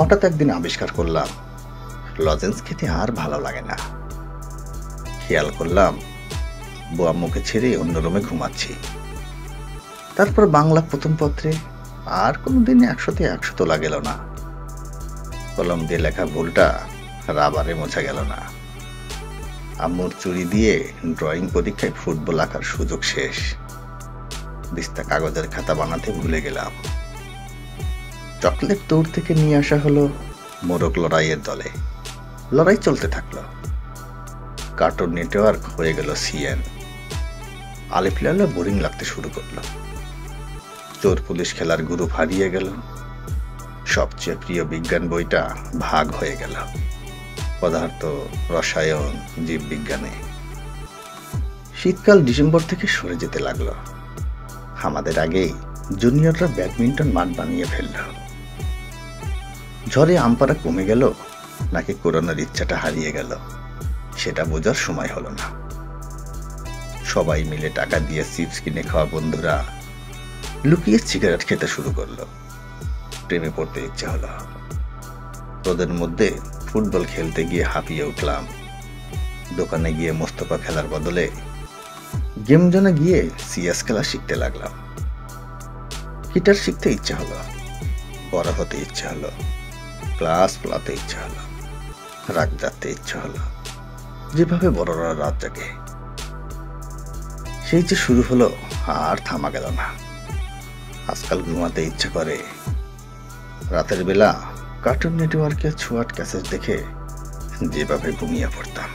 হঠাৎ একদিন আবিষ্কার করলাম লজেন্স খেতে আর ভালো লাগে না। খেয়াল করলাম আব্বু আম্মুকে ছেড়ে অন্য রুমে ঘুমাচ্ছি। তারপর বাংলা প্রথম পত্রে আর কোনোদিন 100-তে 100 তোলা গেল না। কলম দিয়ে লেখা ভুলটা রাবারে মোছা গেল না। আম্মুর চুরি দিয়ে ড্রয়িং পরীক্ষায় ফুটবল আঁকার সুযোগ শেষ। দিস্তা কাগজের খাতা বানাতে ভুলে গেলাম। চকলেট দৌড় থেকে নিয়ে আসা হলো মোরগ লড়াইয়ের দলে। লড়াই চলতে থাকলো। কার্টুন নেটওয়ার্ক হয়ে গেল সিএন। আলিফ লায়লা বোরিং লাগতে শুরু করলো। চোর পুলিশ খেলার গ্রুপ হারিয়ে গেল। সবচেয়ে প্রিয় বিজ্ঞান বইটা ভাগ হয়ে গেল পদার্থ, রসায়ন, জীববিজ্ঞানে। শীতকাল ডিসেম্বর থেকে সরে যেতে লাগলো। আমাদের আগেই জুনিয়ররা ব্যাডমিন্টন মাঠ বানিয়ে ফেলল। ঝড়ে আমপারা কমে গেল নাকি কোরআনের ইচ্ছাটা হারিয়ে গেল সেটা বোঝার সময় হলো না। সবাই মিলে টাকা দিয়ে চিপস কিনে খাওয়া বন্ধুরা লুকিয়ে সিগারেট খেতে শুরু করলো। প্রেমে পড়তে ইচ্ছে হলো। রোদের মধ্যে ফুটবল খেলতে গিয়ে হাঁপিয়ে উঠলাম। দোকানে গিয়ে মোস্তফা খেলার বদলে গেম জোনে গিয়ে সিএস খেলা শিখতে লাগলাম। গিটার শিখতে ইচ্ছে হলো। বড় হতে ইচ্ছে হলো। ক্লাস প্লাতে ইচ্ছে হলো। রাত জাগতে ইচ্ছে হলো যেভাবে বড়রা রাত জাগে। সেই যে শুরু হলো আর থামা গেল না। আজকাল ঘুমাতে ইচ্ছে করে। রাতের বেলা কার্টুন নেটওয়ার্কের ছোঁয়াট ক্যাসেট দেখে যেভাবে ঘুমিয়ে পড়তাম।